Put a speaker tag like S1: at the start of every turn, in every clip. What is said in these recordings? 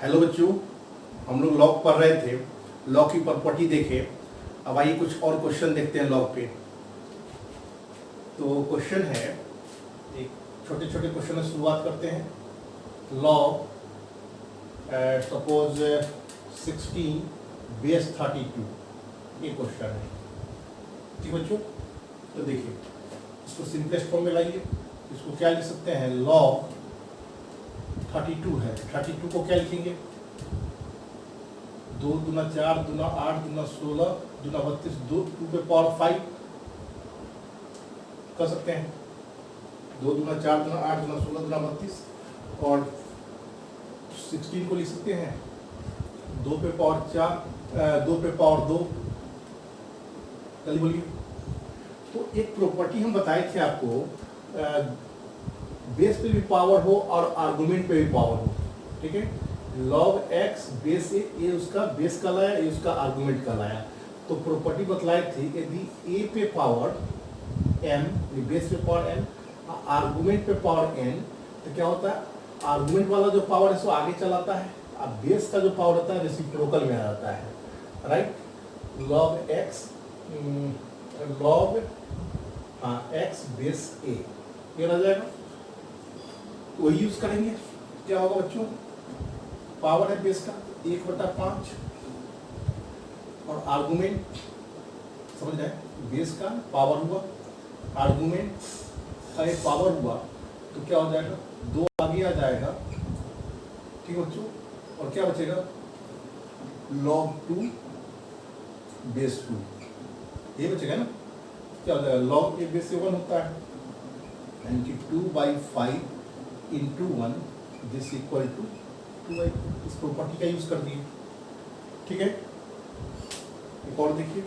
S1: Hello बच्चों, हम लोग लॉग पढ़ रहे थे। लॉग की प्रॉपर्टी देखे। अब आइए कुछ और क्वेश्चन देखते हैं लॉग पे। तो क्वेश्चन है, एक छोटे छोटे क्वेश्चन से शुरुआत करते हैं। लॉग सपोज 16 बेस 32, ये क्वेश्चन है। ठीक बच्चों, तो देखिए इसको सिंपलेस्ट फॉर्म में लाइए। इसको क्या लिख सकते हैं, लॉग 32 है। 32 को क्या लिखेंगे, 2 दूना 4 दूना 8 दूना 16 दूना 32, 2 पे पावर 5 कर सकते हैं। 2 दूना 4 दूना 8 दूना 16 दूना 32, और 16 को लिख सकते हैं 2 पे पावर 4 2 पे पावर 2। जल्दी बोलिए। तो एक प्रॉपर्टी हम बताए थे आपको, बेस पे भी पावर हो और आर्गुमेंट पे भी पावर हो। ठीक है, log x बेस ए उसका बेस का लाया, ये उसका आर्गुमेंट का लाया। तो प्रॉपर्टी बतलाई थी, यदि a पे पावर m, बेस पे पावर m, आर्गुमेंट पे पावर n, तो क्या होता है, आर्गुमेंट वाला जो पावर है सो आगे चलाता है, अब बेस का जो पावर होता है रेसिप्रोकल में आ जाता है। Right, log x log x base a, ये रह जाएगा। वही यूज करेंगे। क्या होगा बच्चों, पावर है बेस का 1/5, और आर्गुमेंट समझ रहे हैं, बेस का पावर हुआ, आर्गुमेंट का एक पावर हुआ, तो क्या हो जाएगा, 2 आगे आ जाएगा। ठीक है बच्चों, और क्या बचेगा, log 2 बेस 2, ये बचेगा ना। क्या हो जाएगा, log a बेस से 1 होता है, यानी कि 2/5 इंटू 1 दिस इक्वल टू 2/2। इस प्रॉपर्टी का यूज कर दिए। ठीक है, एक और देखिए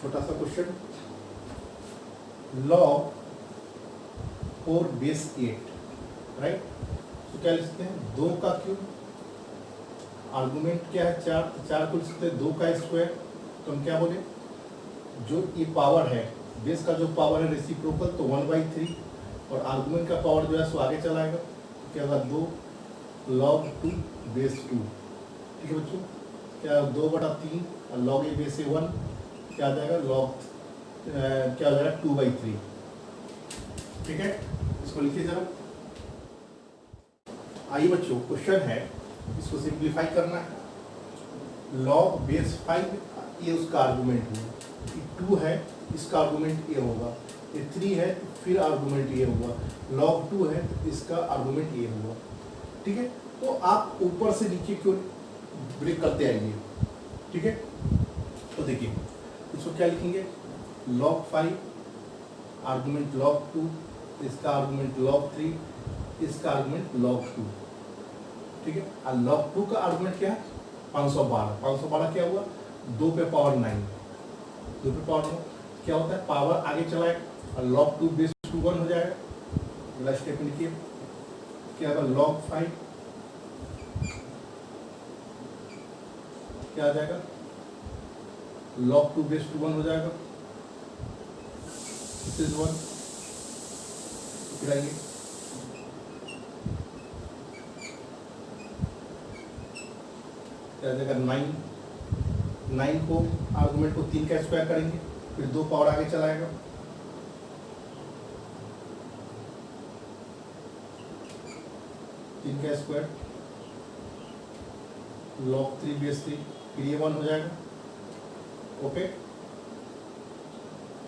S1: छोटा सा क्वेश्चन, log 4 बेस 8। राइट, तो क्या लिख सकते हैं, 2 का क्यूब, आर्गुमेंट क्या है 4, 4 को लिख सकते हैं 2 का स्क्वायर। तो हम क्या बोले, जो ये पावर है बेस का जो पावर है रेसिप्रोकल, तो 1/3, और आर्गुमेंट का पावर जो है सो आगे चलाएगा। तो क्या होगा, 2 log 2 बेस 2। ठीक है बच्चों, क्या 2/3, और log a बेस 1 क्या आ जाएगा, क्या हो जाएगा 2/3। ठीक है, इसको लिखिए जरा। आइए बच्चों, क्वेश्चन है, इसको सिंप्लीफाई करना है। log बेस 5, ये उसका आर्गुमेंट हुआ, 2 है, इसका आर्गुमेंट ये होगा, ये 3 है, फिर आर्गुमेंट ये हुआ, log 2 है, तो इसका आर्गुमेंट ये हुआ। ठीक है, तो आप ऊपर से नीचे क्यों ब्रेक करते आइए। ठीक है, तो देखिए इसको क्या लिखेंगे, log 5 आर्गुमेंट log 2, इसका आर्गुमेंट log 3, इसका आर्गुमेंट log 2। ठीक है, और log 2 का आर्गुमेंट क्या है, 512। 512 क्या हुआ, 2 पे पावर 9, 2 पे पावर 9 क्या होता है, पावर आगे चलाए, और log 2 बेस 2 1 हो जाएगा। अगला स्टेप लिखिए, क्या होगा, log 5 क्या आ जाएगा, log 2 बेस 2 1 हो जाएगा, दिस इज 1। फिर आइए क्या आ जाएगा, 9 को आर्गुमेंट को 3 का स्क्वायर करेंगे, फिर 2 पावर आगे चलाएगा, तीन का स्क्वायर, log 3 बेस 3, फिर ये 1 हो जाएगा। ओके,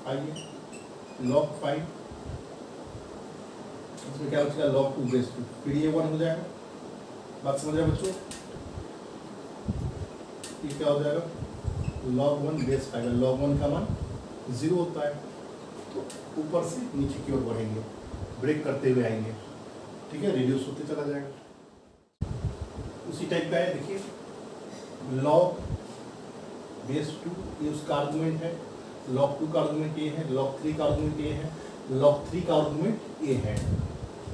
S1: आइए log 5, इसमें क्या बचेगा, log 2 बेस 2, फिर ये 1 हो जाएगा। बात समझ रहे हैं बच्चों, ये क्या हो जाएगा, log 1 बेस 5, log 1 का मान 0 होता है। तो ऊपर से नीचे की ओर बढ़ेंगे, ब्रेक करते हुए आएंगे। ठीक है, रिड्यूस होते चला जाएगा। उसी टाइप का है, देखिए log बेस 2, ये उसका आर्गुमेंट है, log 2 का आर्गुमेंट ये है, log 3 का आर्गुमेंट ये है, log 3 का आर्गुमेंट ये है।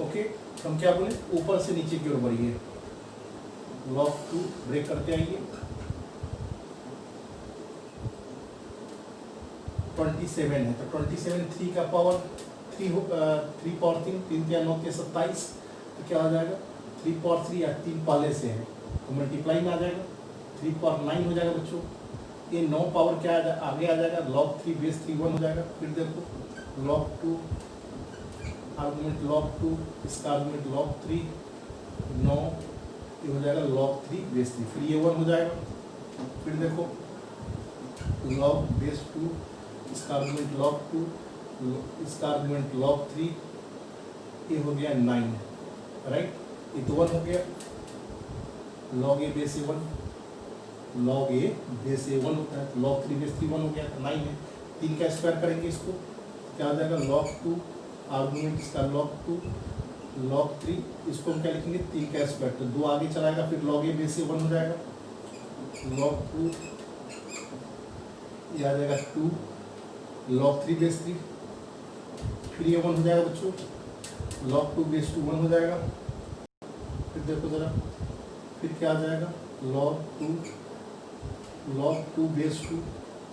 S1: ओके, हम क्या बोले, ऊपर से नीचे की ओर बढ़िए, log 2 ब्रेक करते आइए, 27 है, तो 27 3 का पावर 3 पावर 3 3 या 9 के 27, तो क्या हो जाएगा 3 पावर 3 या 3 पहले से है तो मल्टीप्लाई में आ जाएगा, 3 पावर 9 हो जाएगा बच्चों। ये 9 पावर क्या आगे आ जाएगा, log 3 बेस 3 1 हो जाएगा। फिर देखो log 2 आर्गुमेंट log 2, इसका आर्गुमेंट log 3, 9 ये हो जाएगा log 3 बेस 3, फिर ये 1 हो जाएगा। फिर देखो log बेस 2, इसका आर्गुमेंट log 2, इसका आर्गुमेंट log 3, ये हो गया 9, राइट। ये तो 1 हो गया, log a base 1, log a base 1 होता है, log 3 बेस 3 1 हो गया, 9 है। 3 का स्क्वायर करेंगे इसको, क्या हो जाएगा log 2 आर्गुमेंट इसका log 2, log 3, इसको हम क्या लिखेंगे 3 का स्क्वायर, तो 2 आगे चलाएगा, फिर log a बेस 1 हो जाएगा, log 2 ये आ जाएगा 2, log 3 बेस 3, फिर ये 1 हो जाएगा बच्चों, log 2 बेस 2 1 हो जाएगा। फिर देखो जरा, फिर क्या आ जाएगा log 2 बेस 2,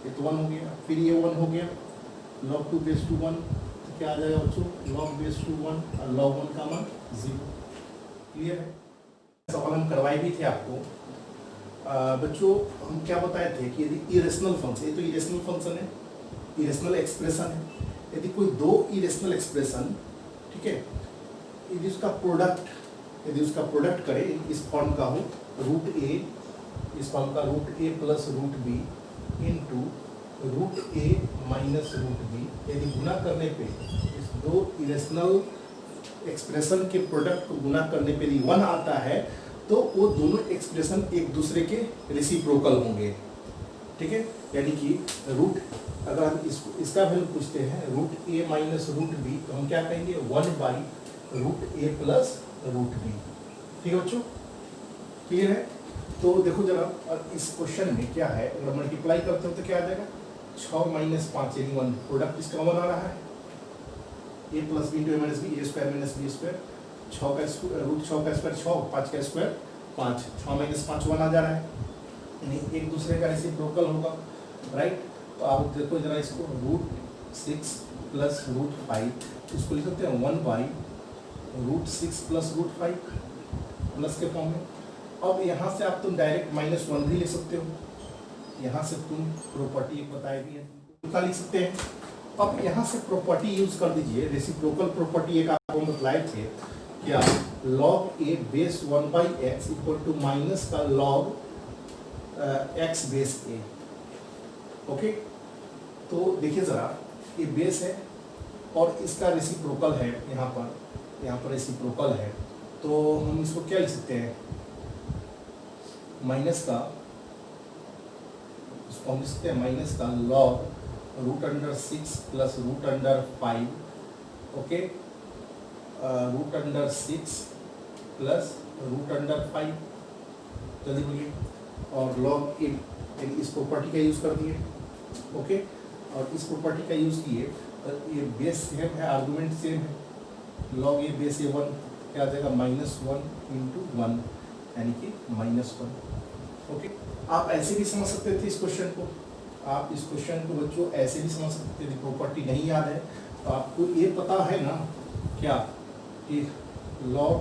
S1: ये तो 1 हो गया, फिर ये 1 हो गया, log 2 बेस 2 1, तो क्या आ जाएगा बच्चों log बेस 2 1 और log 1 का मान 0। क्लियर है? सवाल हम करवाए भी थे आपको बच्चों, हम क्या बताए थे कि यदि इरेशनल फंक्शन, ये तो इरेशनल फंक्शन है, इरेशनल एक्सप्रेशन है, यदि कोई दो इरेशनल एक्सप्रेशन, ठीक है, यदि उसका प्रोडक्ट करे इस फॉर्म का हो रूट ए, इस फॉर्म का root A plus root B into root A minus root B, यदि गुना करने पे इस दो इरेशनल एक्सप्रेशन के प्रोडक्ट को गुना करने पे यदि 1 आता है तो वो दोनों एक्सप्रेशन एक दूसरे के रेसिप्रोकल होंगे, ठीक है। यानी कि रूट, अगर हम इसका वैल्यू पूछते हैं root A minus root B, तो हम क्या कहेंगे 1 by root A plus root B. ठीक है बच्चों, क्लियर है? तो देखो जरा, और इस क्वेश्चन में क्या है, अगर मल्टीप्लाई करते हो तो क्या आ जाएगा 6 माइनस 5 यानी 1, प्रोडक्ट इसका कॉमन आ रहा है, ए प्लस बी इंटू ए माइनस बी, ए स्क्वायर माइनस बी स्क्वायर, 6 का स्क्वायर रूट 6 का स्क्वायर 6, 5 का स्क्वायर 5, 6 माइनस 5 1 आ जा रहा है, यानी एक दूसरे का रेसिप्रोकल होगा, राइट। तो आप देखो जरा इसको रूट 6 प्लस रूट 5, इसको लिख सकते हैं 1 by root 6 plus root 5 plus के फॉर्म में। अब यहाँ से आप तुम डायरेक्ट -1 भी ले सकते हो, यहाँ से तुम प्रॉपर्टी एक बताई भी है, क्या लिख सकते हैं। अब यहाँ से प्रॉपर्टी यूज कर दीजिए, रेसिप्रोकल प्रॉपर्टी एक आपको बताए थे क्या, log a base 1 by X equal to minus का log x बेस a। ओके, तो देखिए जरा, ये बेस है और इसका रेसिप्रोकल है, यहाँ पर रेसिप्रोकल है, तो हम इसको क्या लिख सकते हैं, माइनस का, इसको हम लिख सकते हैं माइनस का log root under 6 plus root under 5, okay, root under 6 plus root under 5, जल्दी बोलिए, और log a, इस प्रॉपर्टी का यूज़ कर दिए, ओके, और इस प्रॉपर्टी का यूज़ किए, ये बेस सेम है, आर्गुमेंट सेम है, log a बेस a 1 क्या आ जाएगा -1 इंटू 1 यानी कि -1। ओके, आप ऐसे भी समझ सकते थे इस क्वेश्चन को, आप इस क्वेश्चन को बच्चों ऐसे भी समझ सकते थे, प्रॉपर्टी नहीं याद है तो आपको ये पता है ना क्या कि log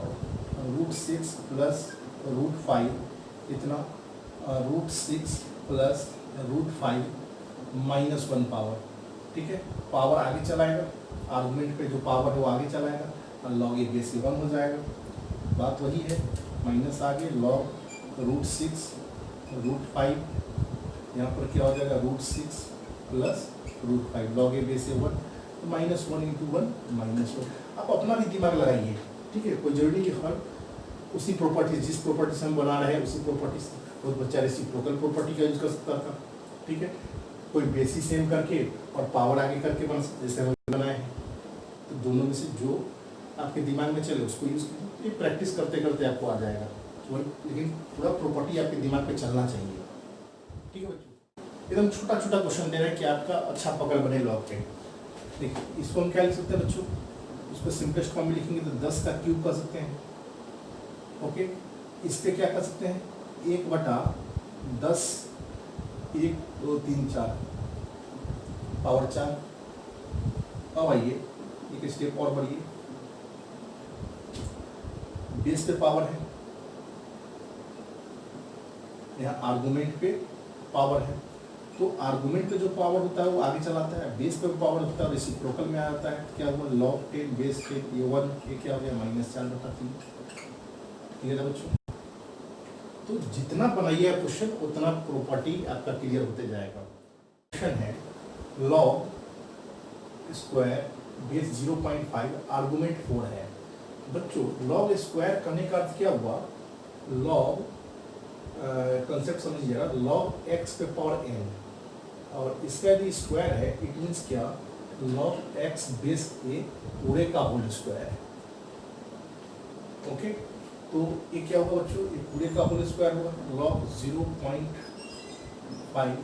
S1: रूट 6 प्लस रूट 5 इतना रूट 6 प्लस रूट 5 -1 पावर, ठीक है, पावर आगे चलाएगा, आर्गुमेंट पे जो पावर है वो आगे चलाएगा और log a बेस 1 हो जाएगा, बात वही है, माइनस आगे log रूट 6 रूट 5, यहाँ पर क्या हो जाएगा root 6 plus root 5, log a base 1, तो -1 इंटू 1 -1। आप अपना भी दिमाग लगाइए, ठीक है, कोई जरूरी नहीं हर उसी प्रॉपर्टी, जिस प्रॉपर्टी से हम बना रहे हैं उसी प्रॉपर्टी से, बहुत बच्चा रेसिप्रोकल प्रॉपर्टी का यूज कर सकता था, ठीक है, कोई बेसिस सेम करके और पावर आगे करके बन सकते, जैसे हम बनाए हैं, तो दोनों में से जो आपके दिमाग में चले उसको यूज कीजिए, प्रैक्टिस करते करते आपको आ जाएगा, लेकिन पूरा प्रॉपर्टी आपके दिमाग पे चलना चाहिए, ठीक है बच्चों। एकदम छोटा छोटा क्वेश्चन दे रहे हैं कि आपका अच्छा पकड़ बने लॉग पे। देखिए इसको हम क्या लिख सकते हैं बच्चों, इसको सिंपलेस्ट फॉर्म में लिखेंगे तो 10 का क्यूब कर सकते हैं, ओके, इस पे क्या कर सकते हैं 1/10 1 2 3 4 पावर 4। अब आइए एक स्टेप और बढ़िए, बेस पे पावर है यहाँ आर्गुमेंट पे पावर है, तो आर्गुमेंट पे जो पावर होता है वो आगे चलाता है, बेस पे पावर होता है, रेसिप्रोकल में आ जाता है। क्या हुआ, log 10 बेस 10 ये 1, ये क्या हो गया -4/3। क्लियर है बच्चों? तो जितना बनाइए क्वेश्चन उतना प्रॉपर्टी आपका क्लियर होते जाएगा। क्वेश्चन है log स्क्वायर बेस 0.5 आर्गुमेंट 4 है। बच्चों log स्क्वायर करने का अर्थ क्या हुआ, log कंसेप्ट समझिएगा, log x पे पावर n और इसका यदि स्क्वायर है इट मीन्स क्या, log x बेस a पूरे का होल स्क्वायर। ओके, तो ये क्या होगा बच्चों, ये पूरे का होल स्क्वायर होगा, log 0.5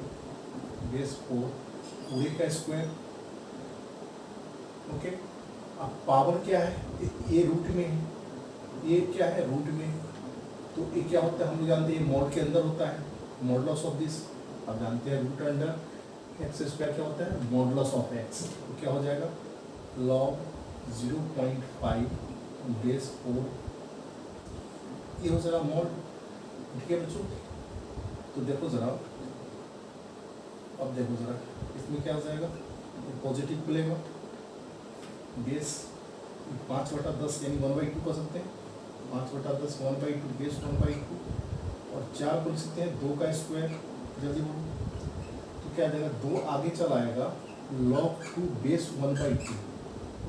S1: बेस 4 पूरे का स्क्वायर। ओके, अब पावर क्या है, ये रूट में है, ये क्या है रूट में, तो ये क्या होता है हम लोग जानते हैं मॉड के अंदर होता है, मॉडुलस ऑफ दिस। आप जानते हैं रूट अंडर एक्स स्क्वायर क्या होता है, मॉडुलस ऑफ एक्स। तो क्या हो जाएगा log 0.5 बेस 4, ये हो जाएगा मॉड। ठीक है बच्चों, तो देखो जरा, अब देखो जरा इसमें क्या हो जाएगा, पॉजिटिव खुलेगा, बेस 5/10 यानी 1/2 कर सकते हैं, 5/10 1/2 बेस 1/2 और 4 बोल सकते हैं 2 का स्क्वायर। जल्दी बोलो, तो क्या देगा, 2 आगे चला आएगा log 2 बेस 1/2।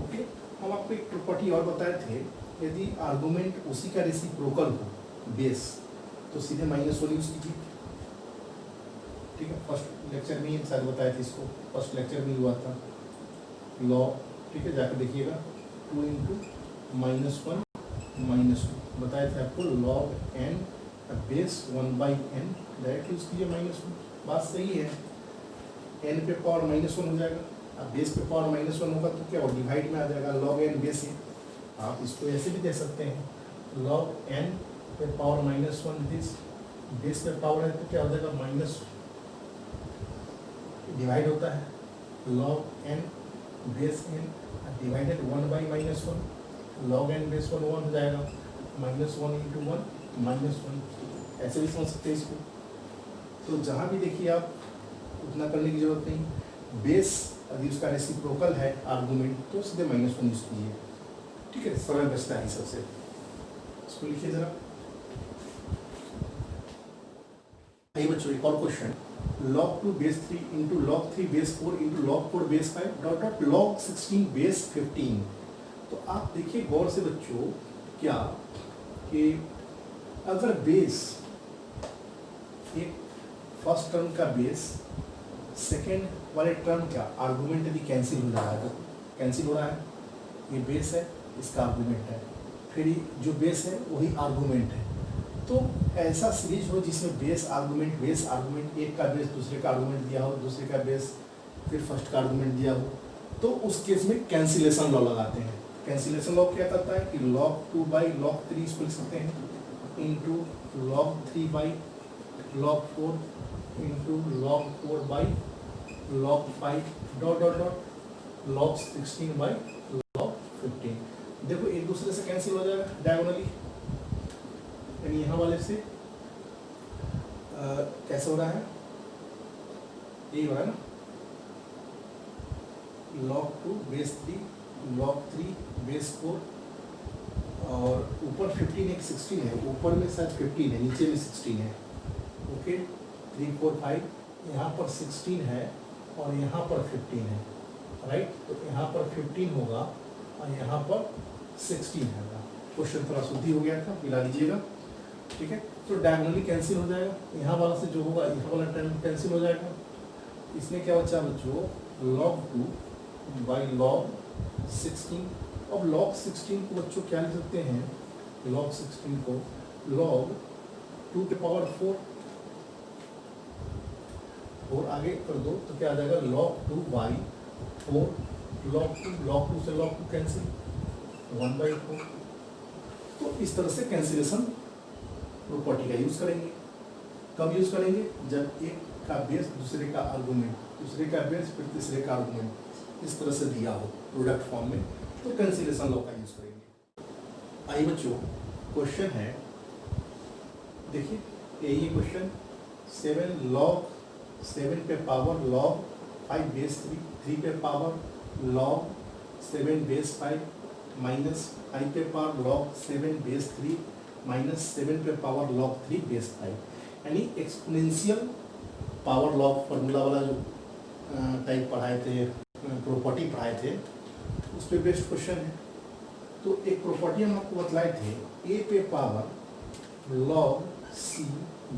S1: ओके, हम आपको एक प्रॉपर्टी और बताए थे, यदि आर्गुमेंट उसी का रेसिप्रोकल हो बेस तो सीधे -1 यूज कीजिए। ठीक है, फर्स्ट लेक्चर में ही शायद बताए थे इसको, फर्स्ट लेक्चर में हुआ था लॉग। ठीक है, जाकर देखिएगा 2 × -1 -2 बताए थे आपको, log n base 1/n direct use कीजिए -1। बात सही है, n पे पावर -1 हो जाएगा, अब बेस पे पावर -1 होगा तो क्या हो, डिवाइड में आ जाएगा, log n बेस है। आप इसको ऐसे भी दे सकते हैं, log n पे पावर -1 दिस, बेस पे पावर है तो क्या हो जाएगा माइनस, डिवाइड होता है log n base n divided 1/-1, log n base 1 1 हो जाएगा, -1 × 1 -1। ऐसे भी समझ सकते हैं इसको। तो जहाँ भी देखिए आप उतना करने की जरूरत नहीं, बेस यदि उसका रेसिप्रोकल है आर्गुमेंट तो सीधे -1 यूज कीजिए। ठीक है, सरल बचता है सबसे। इसको लिखिए जरा। आइए बच्चों एक और question, log 2 base 3 × log 3 base 4 × log 4 base 5 dot dot log 16 base 15। तो आप देखिए गौर से बच्चों, क्या कि अगर बेस एक फर्स्ट टर्म का बेस सेकेंड वाले टर्म का आर्गुमेंट यदि कैंसिल हो रहा है, तो कैंसिल हो रहा है, ये बेस है इसका आर्गुमेंट है, फिर जो बेस है वही आर्गुमेंट है। तो ऐसा सीरीज हो जिसमें बेस आर्गुमेंट एक का बेस दूसरे का आर्गुमेंट दिया हो, दूसरे का बेस फिर फर्स्ट का आर्गुमेंट दिया हो, तो उस केस में कैंसिलेशन लॉ लगाते हैं। कैंसिलेशन लॉ क्या करता है कि log 2/log 3 इसको लिख सकते हैं, into log 3/log 4 into log 4/log 5 dot dot dot log 16/log 15। देखो एक दूसरे से कैंसिल हो जाएगा डायगोनली, यानी यहाँ वाले से कैसे हो रहा है, यही हो रहा है ना, log 2 बेस 3 log 3 बेस 4 और ऊपर 15 एक 16 है, ऊपर में शायद 15 है, नीचे में 16 है। ओके, 3 4 5 यहाँ पर 16 है और यहाँ पर 15 है, राइट। तो यहाँ पर 15 होगा और यहाँ पर 16 है। क्वेश्चन थोड़ा शुद्धि हो गया था, मिला लीजिएगा। ठीक है, तो डायगोनली कैंसिल हो जाएगा, यहाँ वाला से जो होगा यहाँ वाला टर्म कैंसिल हो जाएगा। इसमें क्या बचा बच्चों, log 2/log 16। अब log 16 को बच्चों क्या लिख सकते हैं, log 16 को log 2 के पावर 4 आगे कर दो तो क्या आ जाएगा, log 2/4 log 2 से log 2 कैंसिल 1/4। तो इस तरह से कैंसिलेशन प्रॉपर्टी का यूज करेंगे। कब यूज करेंगे, जब एक का बेस दूसरे का आर्गुमेंट, दूसरे का बेस फिर तीसरे का आर्गुमेंट इस तरह से दिया हो प्रोडक्ट फॉर्म में, तो कैंसिलेशन लॉ का यूज करेंगे। आइए बच्चों क्वेश्चन है, देखिए यही क्वेश्चन 7 log 7 पे पावर log 5 बेस 3, 3 पे पावर log 7 बेस 5 माइनस 5 पे पावर log 7 बेस 3 माइनस 7 पे पावर log 3 बेस 5, यानी एक्सपोनेंशियल पावर लॉ फार्मूला वाला जो टाइप पढ़ाए थे, प्रॉपर्टी पढ़ाए थे, उस पर बेस्ट क्वेश्चन है। तो एक प्रॉपर्टी हम आपको बतलाए थे, ए पे power log C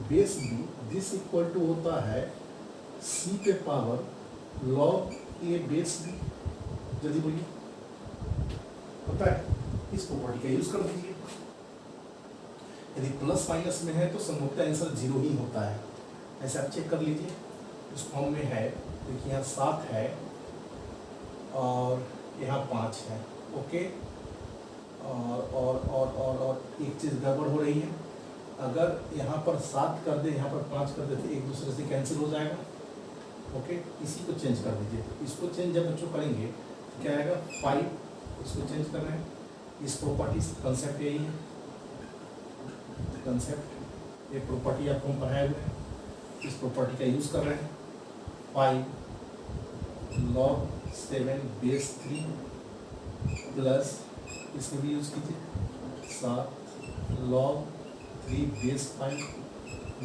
S1: base B this equal to होता है सी पे power log A base B. जल्दी बोलिए, होता है? इस प्रॉपर्टी का यूज कर दीजिए। यदि प्लस माइनस में है तो संभवतः आंसर 0 ही होता है। ऐसे आप चेक कर लीजिए। इस फॉर्म में है, देखिए यहाँ 7 है और यहाँ 5 है, ओके। और एक चीज़ गड़बड़ हो रही है, अगर यहाँ पर 7 कर दे, यहाँ पर 5 कर दे तो एक दूसरे से कैंसिल हो जाएगा, ओके। इसी को चेंज कर दीजिए। तो इसको चेंज जब बच्चों करेंगे तो क्या आएगा 5, इसको चेंज कर रहे हैं। इस प्रॉपर्टी कंसेप्ट यही है, कंसेप्ट ये प्रॉपर्टी आपको हम पढ़ाए हुए हैं, इस प्रॉपर्टी का यूज कर रहे हैं। 5 log 7 बेस 3 प्लस इसमें भी यूज कीजिए 7 log 3 बेस 5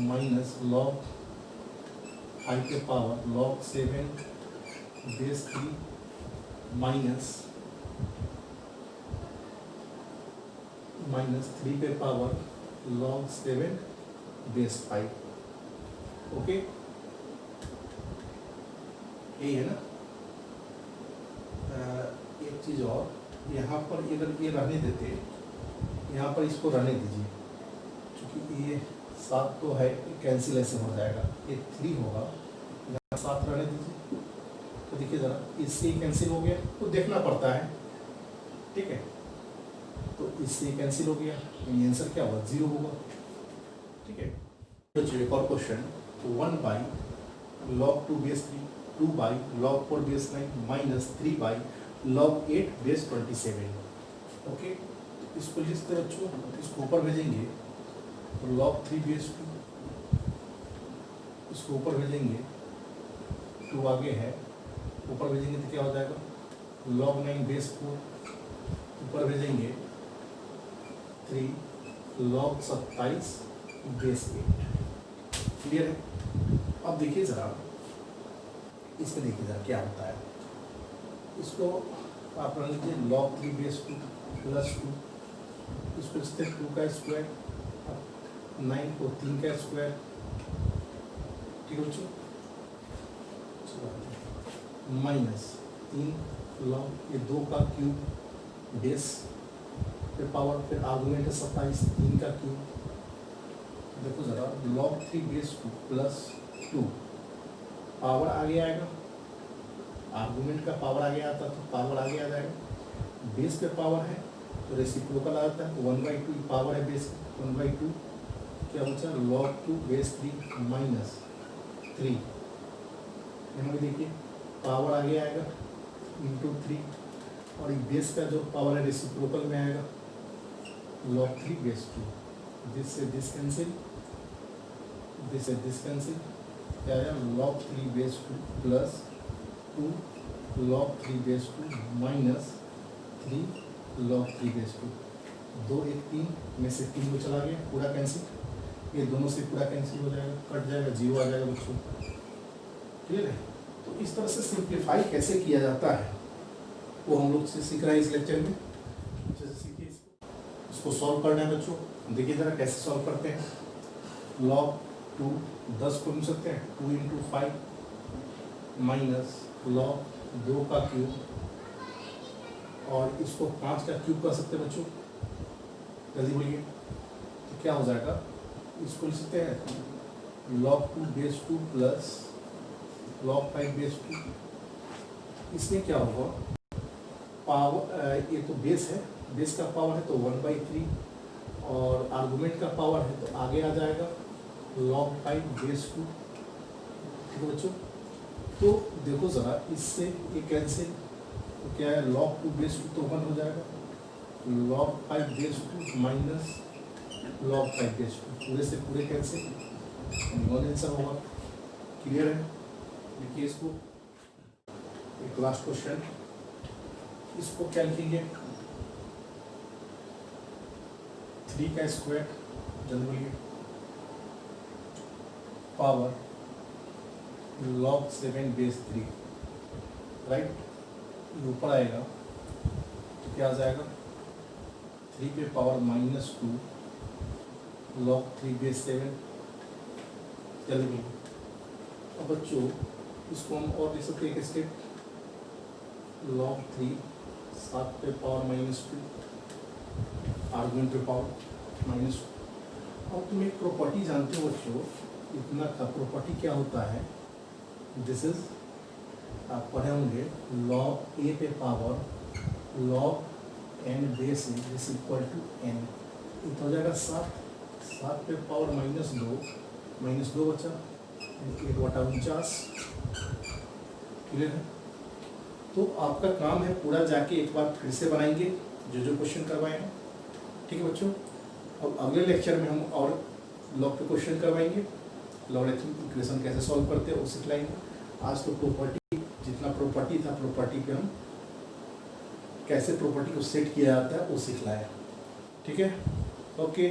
S1: माइनस log 5 के पावर log 7 बेस 3 माइनस 3 पे पावर log 7 बेस 5, ओके। यही है ना। एक चीज़ और, यहाँ पर अगर ये रहने देते, यहाँ पर इसको रहने दीजिए, क्योंकि ये 7 तो है, कैंसिल ऐसे हो जाएगा, ये 3 होगा, यहाँ 7 रहने दीजिए। तो देखिए ज़रा, इससे कैंसिल हो गया, तो देखना पड़ता है, ठीक है। तो इससे कैंसिल हो गया, आंसर क्या होगा 0 होगा, ठीक है। बच्चों एक और question, 1 by log 2 base 3, 2 by log 4 base 9 minus 3 by log 8 base 27, okay. इसको लिखते बच्चों, इसको ऊपर भेजेंगे तो log 3 बेस 2, इसको ऊपर भेजेंगे 2 आगे है, ऊपर भेजेंगे तो क्या हो जाएगा log 9 बेस 4, ऊपर भेजेंगे 3 log 27 बेस 8, क्लियर है। अब देखिए ज़रा, इसमें देखिए ज़रा क्या होता है। इसको आप रख लीजिए log 3 बेस 2 प्लस 2, इसको इससे 2 का स्क्वायर, 9 को 3 का स्क्वायर, ठीक है बच्चों, माइनस 3 log ये 2 का क्यूब बेस फिर पावर, फिर आर्गुमेंट है 27, 3 का क्यूब। देखो ज़रा log 3 बेस 2 प्लस 2 पावर आगे आएगा, आर्गुमेंट का पावर आगे आता तो पावर आगे आ जाएगा। बेस पे पावर है तो रेसिप्रोकल आता है, तो 1/2 पावर है बेस 1/2, क्या बचा log 2 बेस 3 माइनस 3, यहाँ भी देखिए पावर आगे आएगा इंटू 3, और एक बेस का जो पावर है रेसिप्रोकल में आएगा log 3 बेस 2, दिस से दिस कैंसिल, दिस से दिस कैंसिल, क्या आया log 3 base 2 plus 2 log 3 base 2 minus 3 log 3 base 2, 2 1 3 में से 3 को चला गया, पूरा कैंसिल, ये दोनों से पूरा कैंसिल हो जाएगा, कट जाएगा, 0 आ जाएगा बच्चों, क्लियर है। तो इस तरह से सिंप्लीफाई कैसे किया जाता है वो हम लोग से सीख रहे हैं इस लेक्चर में। जैसे सीखिए, इसको सॉल्व करना है बच्चों। देखिए ज़रा कैसे सॉल्व करते हैं। log 2 10 को मिल सकते हैं, 2 इंटू 5 माइनस log 2 का क्यूब, और इसको 5 का क्यूब कर सकते हैं बच्चों, जल्दी बोलिए। तो क्या हो जाएगा, इसको लिख सकते हैं log 2 base 2 plus log 5 base 2। इसमें क्या होगा, पावर ये तो बेस है, बेस का पावर है तो 1/3, और आर्गुमेंट का पावर है तो आगे आ जाएगा log 5 बेस 2, ठीक है बच्चों। तो देखो ज़रा, इससे ये कैंसिल, तो क्या है log 2 बेस 2 तो 1 हो जाएगा, log 5 base 2 minus log 5 base 2, पूरे से पूरे कैंसिल, वन आंसर होगा। क्लियर है? देखिए इसको, एक लास्ट क्वेश्चन, इसको क्या लिखेंगे? 3 का स्क्वायर जल्दी बोलिए, पावर log 7 बेस 3, राइट? ऊपर आएगा तो क्या आ जाएगा? 3 पे पावर -2 log 3 बेस 7। जल्दी बोलिए। अब बच्चों इसको हम और लिख सकते हैं एक स्टेप, log 3 7 पे पावर -2 आर्गुमेंट पे पावर -2। अब तुम एक प्रॉपर्टी जानते हो बच्चों, इतना का प्रॉपर्टी क्या होता है? दिस इज, आप पढ़े होंगे, log a पे power log n base is equal to n। तो हो जाएगा 7 पे पावर -2 बचा 1/49। क्लियर है? तो आपका काम है पूरा जाके एक बार फिर से बनाएंगे जो क्वेश्चन करवाए हैं। ठीक है बच्चों? अब अगले लेक्चर में हम और लॉग पे क्वेश्चन करवाएंगे, लॉगरिथमिक इक्वेशन कैसे सॉल्व करते हैं वो सिखलाएंगे। आज तो प्रॉपर्टी, जितना प्रॉपर्टी था प्रॉपर्टी पे हम कैसे प्रॉपर्टी को सेट किया जाता है वो सिखलाया। ठीक है? ओके।